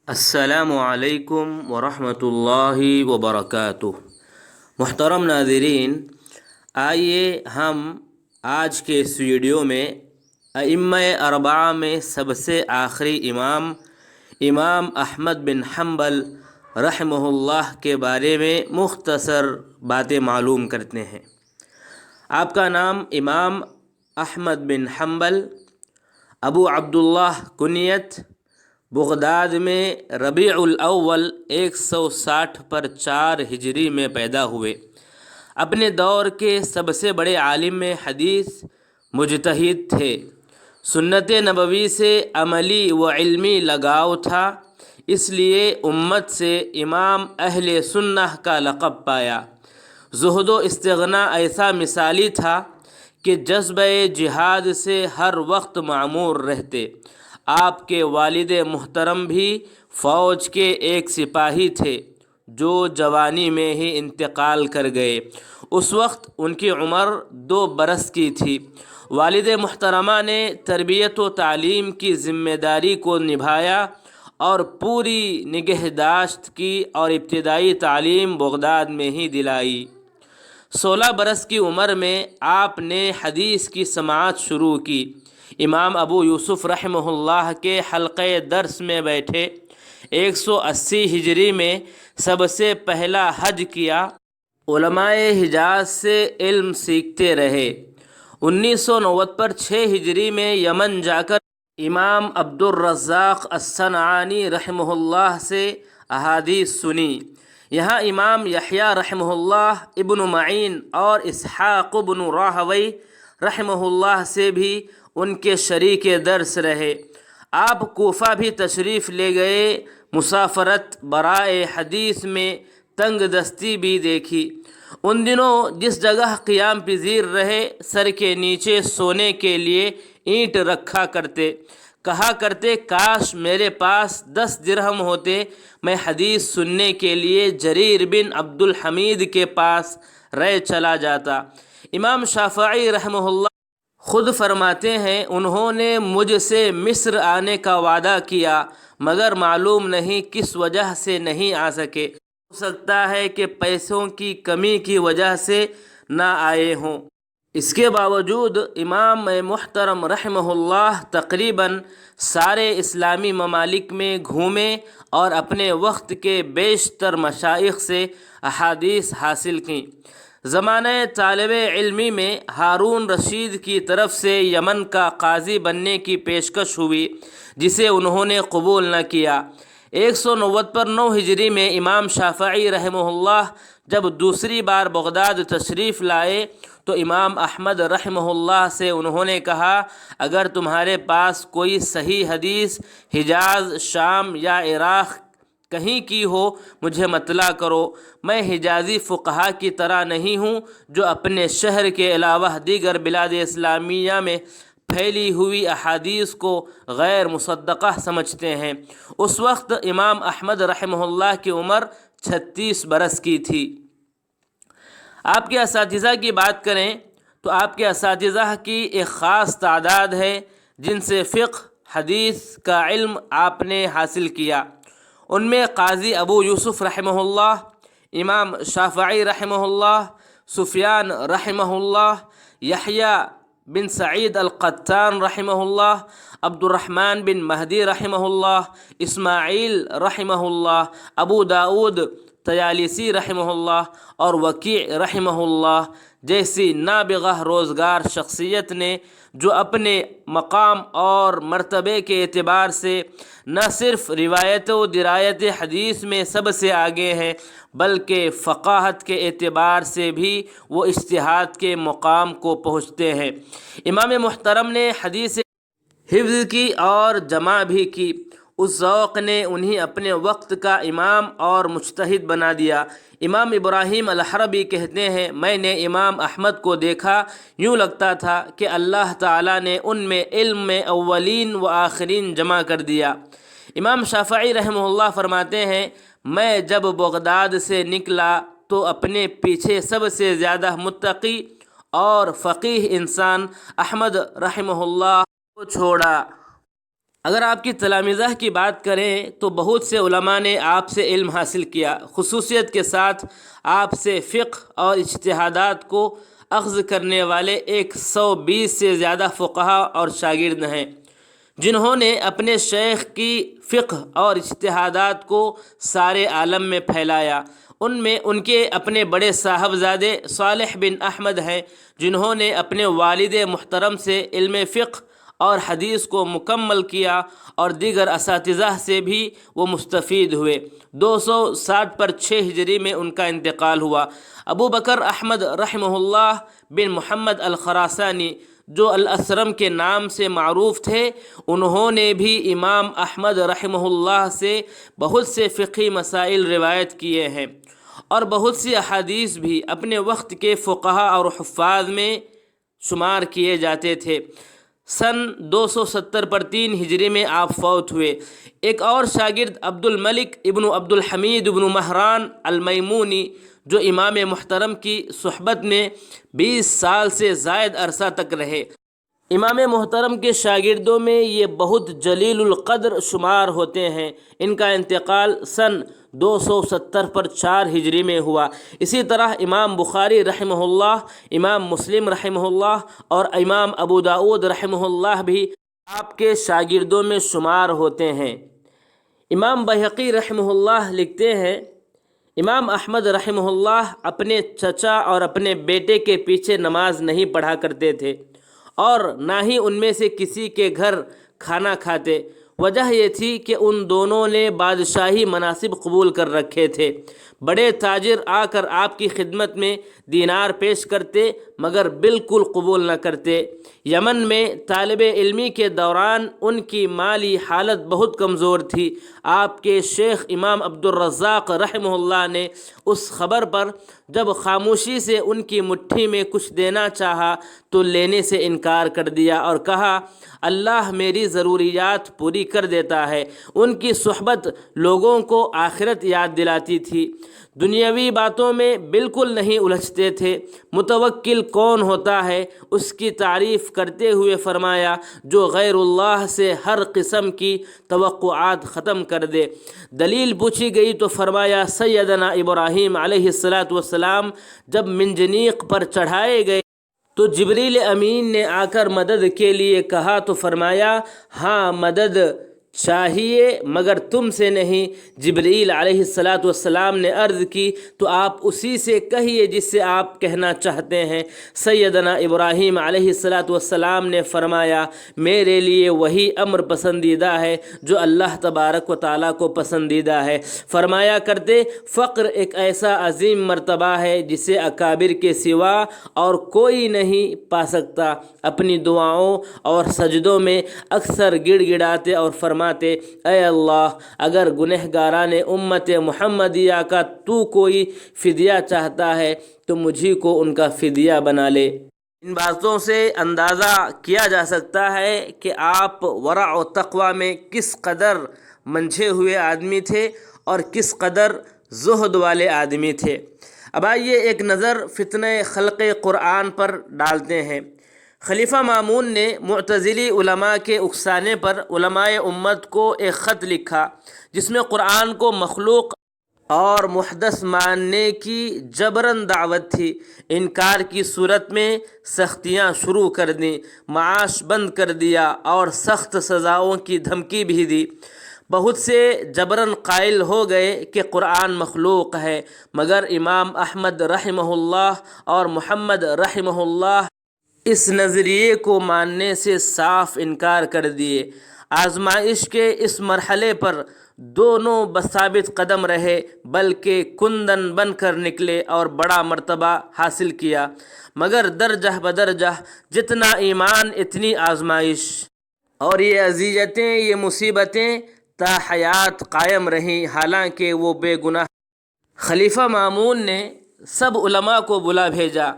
السلام علیکم ورحمۃ اللہ وبرکاتہ۔ محترم ناظرین، آئیے ہم آج کے اس ویڈیو میں ائمہ اربعہ میں سب سے آخری امام احمد بن حنبل رحمہ اللہ کے بارے میں مختصر باتیں معلوم کرتے ہیں۔ آپ کا نام امام احمد بن حنبل، ابو عبداللہ کنیت، بغداد میں ربیع الاول 160 پر 4 ہجری میں پیدا ہوئے۔ اپنے دور کے سب سے بڑے عالم حدیث مجتہد تھے۔ سنت نبوی سے عملی و علمی لگاؤ تھا، اس لیے امت سے امام اہل سنہ کا لقب پایا۔ زہد و استغنا ایسا مثالی تھا کہ جذبہ جہاد سے ہر وقت معمور رہتے۔ آپ کے والد محترم بھی فوج کے ایک سپاہی تھے جو جوانی میں ہی انتقال کر گئے۔ اس وقت ان کی عمر 2 برس کی تھی۔ والد محترمہ نے تربیت و تعلیم کی ذمہ داری کو نبھایا اور پوری نگہداشت کی اور ابتدائی تعلیم بغداد میں ہی دلائی۔ 16 برس کی عمر میں آپ نے حدیث کی سماعت شروع کی۔ امام ابو یوسف رحمہ اللہ کے حلقۂ درس میں بیٹھے۔ 180 ہجری میں سب سے پہلا حج کیا۔ علماء حجاز سے علم سیکھتے رہے۔ 1990 پر 6 ہجری میں یمن جا کر امام عبد الرزاق الصنعانی رحمہ اللہ سے احادیث سنی۔ یہاں امام یحییٰ رحمہ اللہ، ابن معین اور اسحاق بن راہوی رحمہ اللہ سے بھی ان کے شریک درس رہے۔ آپ کوفہ بھی تشریف لے گئے۔ مسافرت برائے حدیث میں تنگ دستی بھی دیکھی۔ ان دنوں جس جگہ قیام پذیر رہے، سر کے نیچے سونے کے لیے اینٹ رکھا کرتے۔ کہا کرتے، کاش میرے پاس 10 درہم ہوتے، میں حدیث سننے کے لیے جریر بن عبد الحمید کے پاس رہ چلا جاتا۔ امام شافعی رحمہ اللہ خود فرماتے ہیں، انہوں نے مجھ سے مصر آنے کا وعدہ کیا، مگر معلوم نہیں کس وجہ سے نہیں آ سکے۔ ہو سکتا ہے کہ پیسوں کی کمی کی وجہ سے نہ آئے ہوں۔ اس کے باوجود امام محترم رحمہ اللہ تقریباً سارے اسلامی ممالک میں گھومے اور اپنے وقت کے بیشتر مشائخ سے احادیث حاصل کیں۔ زمانہ طالب علمی میں ہارون رشید کی طرف سے یمن کا قاضی بننے کی پیشکش ہوئی، جسے انہوں نے قبول نہ کیا۔ 190 پر 9 ہجری میں امام شافعی رحمہ اللہ جب دوسری بار بغداد تشریف لائے تو امام احمد رحمہ اللہ سے انہوں نے کہا، اگر تمہارے پاس کوئی صحیح حدیث حجاز، شام یا عراق کہیں کی ہو مجھے مطلع کرو۔ میں حجازی فقہا کی طرح نہیں ہوں جو اپنے شہر کے علاوہ دیگر بلاد اسلامیہ میں پھیلی ہوئی احادیث کو غیر مصدقہ سمجھتے ہیں۔ اس وقت امام احمد رحمہ اللہ کی عمر 36 برس کی تھی۔ آپ کے اساتذہ کی بات کریں تو آپ کے اساتذہ کی ایک خاص تعداد ہے جن سے فقہ حدیث کا علم آپ نے حاصل کیا۔ ان میں قاضی ابو یوسف رحمہ اللہ، امام شافعی رحمہ اللہ، سفیان رحمہ اللہ، یحییٰ بن سعید القطان رحمہ اللہ، عبد الرحمن بن مہدی رحمہ اللہ، اسماعیل رحمہ اللہ، ابو داؤد طیالسی رحمہ اللہ اور وکیع رحمہ اللہ جیسی نابغہ روزگار شخصیت نے، جو اپنے مقام اور مرتبے کے اعتبار سے نہ صرف روایت و درایت حدیث میں سب سے آگے ہیں بلکہ فقاہت کے اعتبار سے بھی وہ اجتہاد کے مقام کو پہنچتے ہیں۔ امام محترم نے حدیث حفظ کی اور جمع بھی کی۔ اس ذوق نے انہیں اپنے وقت کا امام اور مجتہد بنا دیا۔ امام ابراہیم الحربی کہتے ہیں، میں نے امام احمد کو دیکھا، یوں لگتا تھا کہ اللہ تعالیٰ نے ان میں علم اولین و آخرین جمع کر دیا۔ امام شافعی رحمہ اللہ فرماتے ہیں، میں جب بغداد سے نکلا تو اپنے پیچھے سب سے زیادہ متقی اور فقیہ انسان احمد رحمہ اللہ کو چھوڑا۔ اگر آپ کی تلامذہ کی بات کریں تو بہت سے علماء نے آپ سے علم حاصل کیا، خصوصیت کے ساتھ آپ سے فقہ اور اجتہادات کو اخذ کرنے والے 120 سے زیادہ فقہا اور شاگرد ہیں، جنہوں نے اپنے شیخ کی فقہ اور اجتہادات کو سارے عالم میں پھیلایا۔ ان میں ان کے اپنے بڑے صاحبزادے صالح بن احمد ہیں، جنہوں نے اپنے والد محترم سے علم فقہ اور حدیث کو مکمل کیا، اور دیگر اساتذہ سے بھی وہ مستفید ہوئے۔ 260 پر 6 ہجری میں ان کا انتقال ہوا۔ ابو بکر احمد رحمہ اللہ بن محمد الخراسانی، جو الاسرم کے نام سے معروف تھے، انہوں نے بھی امام احمد رحمہ اللہ سے بہت سے فقہی مسائل روایت کیے ہیں، اور بہت سی احادیث بھی اپنے وقت کے فقہا اور حفاظ میں شمار کیے جاتے تھے۔ سن 270 پر 3 ہجری میں آپ فوت ہوئے۔ ایک اور شاگرد عبد الملک ابن عبد الحمید ابن مہران المیمونی، جو امام محترم کی صحبت میں 20 سال سے زائد عرصہ تک رہے، امام محترم کے شاگردوں میں یہ بہت جلیل القدر شمار ہوتے ہیں۔ ان کا انتقال سن 270 پر 4 ہجری میں ہوا۔ اسی طرح امام بخاری رحمہ اللہ، امام مسلم رحمہ اللہ اور امام ابو داؤد رحمہ اللہ بھی آپ کے شاگردوں میں شمار ہوتے ہیں۔ امام بہقی رحمہ اللہ لکھتے ہیں، امام احمد رحمہ اللہ اپنے چچا اور اپنے بیٹے کے پیچھے نماز نہیں پڑھا کرتے تھے، اور نہ ہی ان میں سے کسی کے گھر کھانا کھاتے۔ وجہ یہ تھی کہ ان دونوں نے بادشاہی مناصب قبول کر رکھے تھے۔ بڑے تاجر آ کر آپ کی خدمت میں دینار پیش کرتے، مگر بالکل قبول نہ کرتے۔ یمن میں طالب علمی کے دوران ان کی مالی حالت بہت کمزور تھی۔ آپ کے شیخ امام عبد الرزاق رحمہ اللہ نے اس خبر پر جب خاموشی سے ان کی مٹھی میں کچھ دینا چاہا تو لینے سے انکار کر دیا، اور کہا، اللہ میری ضروریات پوری کر دیتا ہے۔ ان کی صحبت لوگوں کو آخرت یاد دلاتی تھی، دنیاوی باتوں میں بالکل نہیں الجھتے تھے۔ متوکل کون ہوتا ہے، اس کی تعریف کرتے ہوئے فرمایا، جو غیر اللہ سے ہر قسم کی توقعات ختم کر دے۔ دلیل پوچھی گئی تو فرمایا، سیدنا ابراہیم علیہ السلام جب منجنیق پر چڑھائے گئے تو جبریل امین نے آ کر مدد کے لیے کہا تو فرمایا، ہاں مدد چاہیے مگر تم سے نہیں۔ جبریل علیہ السلام نے عرض کی، تو آپ اسی سے کہیے جس سے آپ کہنا چاہتے ہیں۔ سیدنا ابراہیم علیہ السلام نے فرمایا، میرے لیے وہی امر پسندیدہ ہے جو اللہ تبارک و تعالیٰ کو پسندیدہ ہے۔ فرمایا کرتے، فقر ایک ایسا عظیم مرتبہ ہے جسے اکابر کے سوا اور کوئی نہیں پا سکتا۔ اپنی دعاؤں اور سجدوں میں اکثر گڑ گڑاتے اور فرماتے، اے اللہ، اگر گنہگاران امت محمدیہ کا تو کوئی فدیہ چاہتا ہے تو مجھی کو ان کا فدیہ بنا لے۔ ان باتوں سے اندازہ کیا جا سکتا ہے کہ آپ ورع و تقوی میں کس قدر منجھے ہوئے آدمی تھے اور کس قدر زہد والے آدمی تھے۔ اب آئیے ایک نظر فتنہ خلق قرآن پر ڈالتے ہیں۔ خلیفہ مامون نے معتزلی علماء کے اکسانے پر علماء امت کو ایک خط لکھا، جس میں قرآن کو مخلوق اور محدث ماننے کی جبراً دعوت تھی۔ انکار کی صورت میں سختیاں شروع کر دیں، معاش بند کر دیا اور سخت سزاؤں کی دھمکی بھی دی۔ بہت سے جبراً قائل ہو گئے کہ قرآن مخلوق ہے، مگر امام احمد رحمہ اللہ اور محمد رحمہ اللہ اس نظریے کو ماننے سے صاف انکار کر دیے۔ آزمائش کے اس مرحلے پر دونوں بثابت قدم رہے، بلکہ کندن بن کر نکلے اور بڑا مرتبہ حاصل کیا۔ مگر درجہ بدرجہ جتنا ایمان اتنی آزمائش، اور یہ اذیتیں، یہ مصیبتیں تا حیات قائم رہیں، حالانکہ وہ بے گناہ۔ خلیفہ مامون نے سب علماء کو بلا بھیجا۔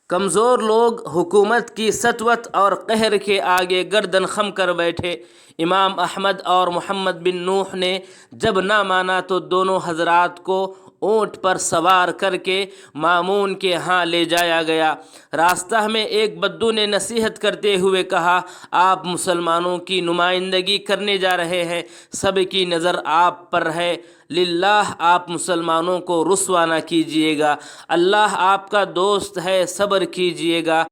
کمزور لوگ حکومت کی سطوت اور قہر کے آگے گردن خم کر بیٹھے۔ امام احمد اور محمد بن نوح نے جب نہ مانا تو دونوں حضرات کو اونٹ پر سوار کر کے مامون کے ہاں لے جایا گیا۔ راستہ میں ایک بدو نے نصیحت کرتے ہوئے کہا، آپ مسلمانوں کی نمائندگی کرنے جا رہے ہیں، سب کی نظر آپ پر ہے، للہ آپ مسلمانوں کو رسوا نہ کیجیے گا، اللہ آپ کا دوست ہے، صبر کیجیے گا،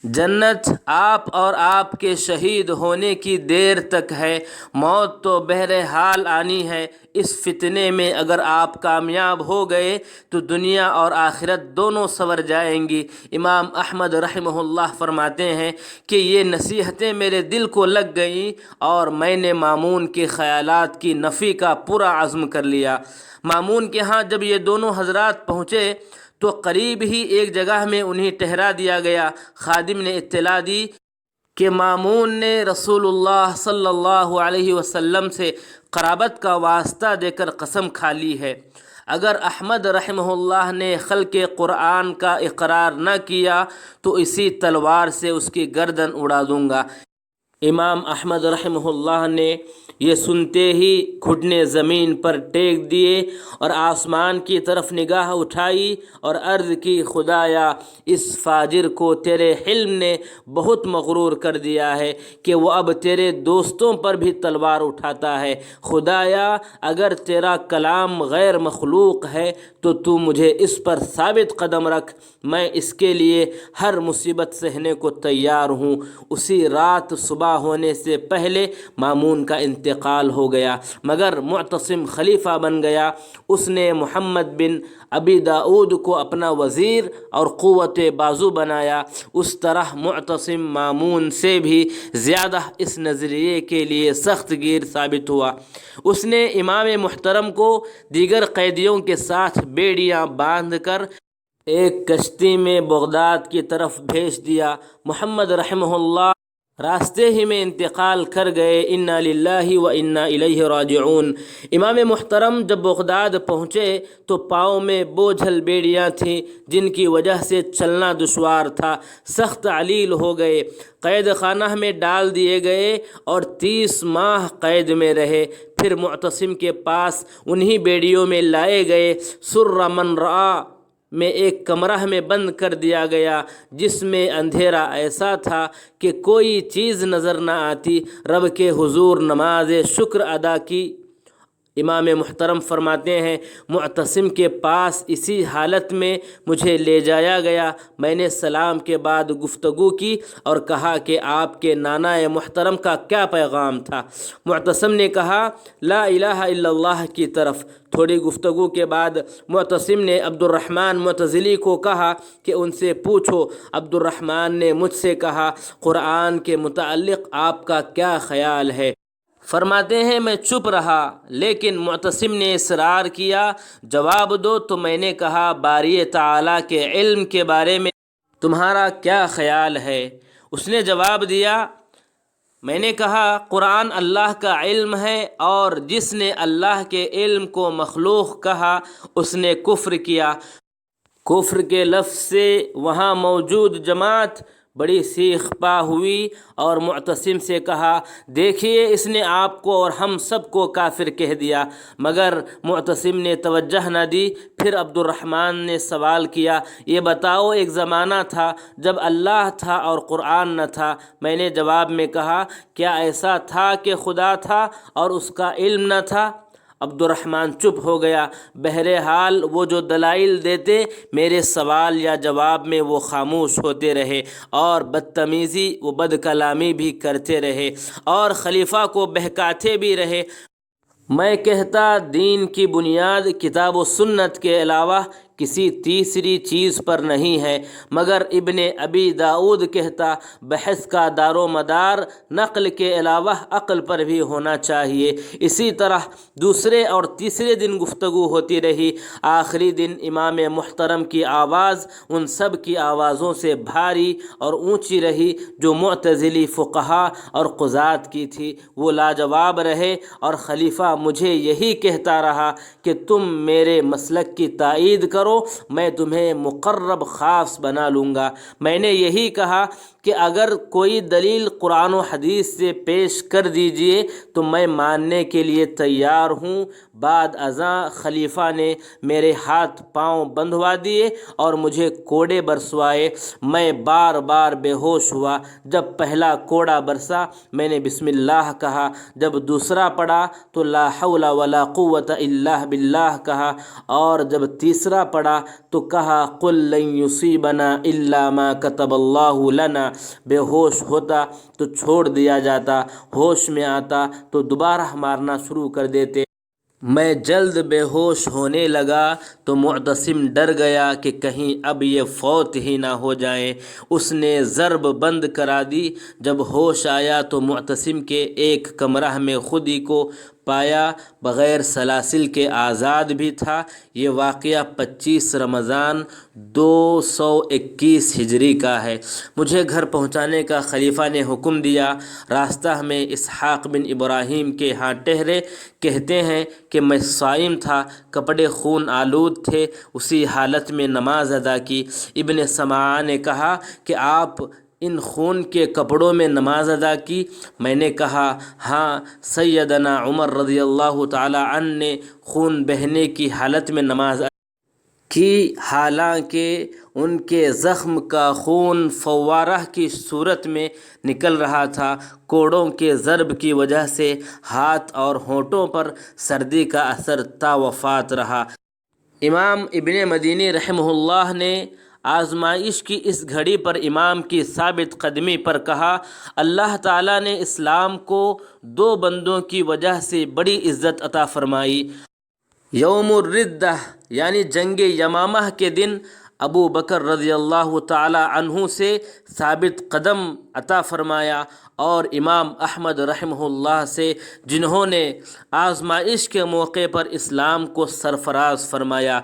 جنت آپ اور آپ کے شہید ہونے کی دیر تک ہے، موت تو بہرحال آنی ہے، اس فتنے میں اگر آپ کامیاب ہو گئے تو دنیا اور آخرت دونوں سنور جائیں گی۔ امام احمد رحمہ اللہ فرماتے ہیں کہ یہ نصیحتیں میرے دل کو لگ گئیں اور میں نے مامون کے خیالات کی نفی کا پورا عزم کر لیا۔ مامون کے ہاں جب یہ دونوں حضرات پہنچے تو قریب ہی ایک جگہ میں انہیں ٹھہرا دیا گیا۔ خادم نے اطلاع دی کہ مامون نے رسول اللہ صلی اللہ علیہ وسلم سے قرابت کا واسطہ دے کر قسم کھا لی ہے، اگر احمد رحمہ اللہ نے خلق قرآن کا اقرار نہ کیا تو اسی تلوار سے اس کی گردن اڑا دوں گا۔ امام احمد رحمہ اللہ نے یہ سنتے ہی گھٹنے زمین پر ٹیک دیے اور آسمان کی طرف نگاہ اٹھائی اور عرض کی، خدایا اس فاجر کو تیرے حلم نے بہت مغرور کر دیا ہے کہ وہ اب تیرے دوستوں پر بھی تلوار اٹھاتا ہے، خدایا اگر تیرا کلام غیر مخلوق ہے تو مجھے اس پر ثابت قدم رکھ، میں اس کے لیے ہر مصیبت سہنے کو تیار ہوں۔ اسی رات صبح ہونے سے پہلے مامون کا انتقال ہو گیا، مگر معتصم خلیفہ بن گیا۔ اس نے محمد بن ابی داؤد کو اپنا وزیر اور قوت بازو بنایا۔ اس طرح معتصم مامون سے بھی زیادہ اس نظریے کے لیے سخت گیر ثابت ہوا۔ اس نے امام محترم کو دیگر قیدیوں کے ساتھ بیڑیاں باندھ کر ایک کشتی میں بغداد کی طرف بھیج دیا۔ محمد رحمہ اللہ راستے ہی میں انتقال کر گئے، انا للہ و انا الیہ راجعون۔ امام محترم جب بغداد پہنچے تو پاؤں میں بوجھل بیڑیاں تھیں جن کی وجہ سے چلنا دشوار تھا، سخت علیل ہو گئے، قید خانہ میں ڈال دیے گئے اور 30 ماہ قید میں رہے۔ پھر معتصم کے پاس انہی بیڑیوں میں لائے گئے، سر من رآ میں ایک کمرہ میں بند کر دیا گیا جس میں اندھیرا ایسا تھا کہ کوئی چیز نظر نہ آتی۔ رب کے حضور نماز شکر ادا کی۔ امام محترم فرماتے ہیں، معتصم کے پاس اسی حالت میں مجھے لے جایا گیا، میں نے سلام کے بعد گفتگو کی اور کہا کہ آپ کے نانا محترم کا کیا پیغام تھا؟ معتصم نے کہا، لا الہ الا اللہ کی طرف۔ تھوڑی گفتگو کے بعد معتصم نے عبد الرحمن معتزلی کو کہا کہ ان سے پوچھو۔ عبد الرحمن نے مجھ سے کہا، قرآن کے متعلق آپ کا کیا خیال ہے؟ فرماتے ہیں میں چپ رہا، لیکن معتصم نے اصرار کیا، جواب دو تو میں نے کہا، باری تعالیٰ کے علم کے بارے میں تمہارا کیا خیال ہے؟ اس نے جواب دیا، میں نے کہا قرآن اللہ کا علم ہے اور جس نے اللہ کے علم کو مخلوق کہا اس نے کفر کیا۔ کفر کے لفظ سے وہاں موجود جماعت بڑی سیخ پا ہوئی اور معتصم سے کہا، دیکھیے اس نے آپ کو اور ہم سب کو کافر کہہ دیا، مگر معتصم نے توجہ نہ دی۔ پھر عبد الرحمن نے سوال کیا، یہ بتاؤ ایک زمانہ تھا جب اللہ تھا اور قرآن نہ تھا؟ میں نے جواب میں کہا، کیا ایسا تھا کہ خدا تھا اور اس کا علم نہ تھا؟ عبد الرحمن چپ ہو گیا۔ بہرحال وہ جو دلائل دیتے میرے سوال یا جواب میں وہ خاموش ہوتے رہے اور بدتمیزی و بد کلامی بھی کرتے رہے اور خلیفہ کو بہکاتے بھی رہے۔ میں کہتا دین کی بنیاد کتاب و سنت کے علاوہ کسی تیسری چیز پر نہیں ہے، مگر ابن ابی داؤد کہتا بحث کا دار و مدار نقل کے علاوہ عقل پر بھی ہونا چاہیے۔ اسی طرح دوسرے اور تیسرے دن گفتگو ہوتی رہی۔ آخری دن امام محترم کی آواز ان سب کی آوازوں سے بھاری اور اونچی رہی جو معتزلی فقہا اور قضات کی تھی۔ وہ لاجواب رہے اور خلیفہ مجھے یہی کہتا رہا کہ تم میرے مسلک کی تائید کرو کرو میں تمہیں مقرب خاص بنا لوں گا۔ میں نے یہی کہا کہ اگر کوئی دلیل قرآن و حدیث سے پیش کر دیجئے تو میں ماننے کے لیے تیار ہوں۔ بعد ازاں خلیفہ نے میرے ہاتھ پاؤں بندھوا دیے اور مجھے کوڑے برسوائے۔ میں بار بار بے ہوش ہوا۔ جب پہلا کوڑا برسا میں نے بسم اللہ کہا، جب دوسرا پڑا تو لا حول ولا قوت الا باللہ کہا، اور جب تیسرا پڑا تو کہا قل لن یصیبنا الا ما کتب اللہ لنا۔ بے ہوش ہوتا تو چھوڑ دیا جاتا، ہوش میں آتا تو دوبارہ مارنا شروع کر دیتے۔ میں جلد بے ہوش ہونے لگا تو معتصم ڈر گیا کہ کہیں اب یہ فوت ہی نہ ہو جائیں۔ اس نے ضرب بند کرا دی۔ جب ہوش آیا تو معتصم کے ایک کمرہ میں خود ہی کو پایا، بغیر سلاسل کے آزاد بھی تھا۔ یہ واقعہ 25 رمضان 221 ہجری کا ہے۔ مجھے گھر پہنچانے کا خلیفہ نے حکم دیا۔ راستہ میں اسحاق بن ابراہیم کے ہاں ٹھہرے۔ کہتے ہیں کہ میں صائم تھا، کپڑے خون آلود تھے، اسی حالت میں نماز ادا کی۔ ابن سمعہ نے کہا کہ آپ ان خون کے کپڑوں میں نماز ادا کی؟ میں نے کہا ہاں، سیدنا عمر رضی اللہ تعالی عنہ نے خون بہنے کی حالت میں نماز ادا کی، حالانکہ ان کے زخم کا خون فوارہ کی صورت میں نکل رہا تھا۔ کوڑوں کے ضرب کی وجہ سے ہاتھ اور ہونٹوں پر سردی کا اثر تا وفات رہا۔ امام ابن مدینی رحمہ اللہ نے آزمائش کی اس گھڑی پر امام کی ثابت قدمی پر کہا، اللہ تعالیٰ نے اسلام کو 2 بندوں کی وجہ سے بڑی عزت عطا فرمائی۔ یوم الردہ یعنی جنگ یمامہ کے دن ابو بکر رضی اللہ تعالی عنہ سے ثابت قدم عطا فرمایا، اور امام احمد رحمہ اللہ سے جنہوں نے آزمائش کے موقع پر اسلام کو سرفراز فرمایا۔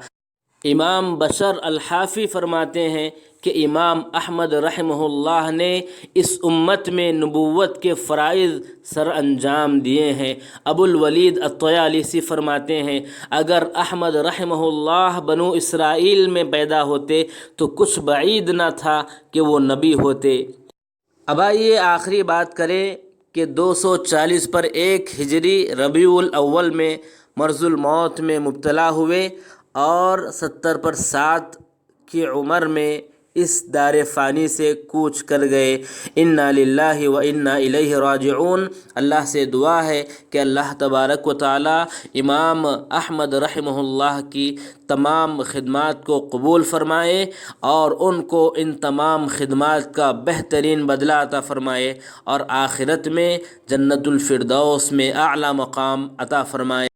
امام بشر الحافی فرماتے ہیں کہ امام احمد رحمہ اللہ نے اس امت میں نبوت کے فرائض سر انجام دیے ہیں۔ ابو الولید الطیالسی فرماتے ہیں اگر احمد رحمہ اللہ بنو اسرائیل میں پیدا ہوتے تو کچھ بعید نہ تھا کہ وہ نبی ہوتے۔ اب آئیے آخری بات کریں کہ 240 پر 1 ہجری ربیع الاول میں مرض الموت میں مبتلا ہوئے اور 70 پر 7 کی عمر میں اس دار فانی سے کوچ کر گئے۔ انا للہ و انا الیہ راجعون۔ اللہ سے دعا ہے کہ اللہ تبارک و تعالی امام احمد رحمہ اللہ کی تمام خدمات کو قبول فرمائے اور ان کو ان تمام خدمات کا بہترین بدلہ عطا فرمائے اور آخرت میں جنت الفردوس میں اعلیٰ مقام عطا فرمائے۔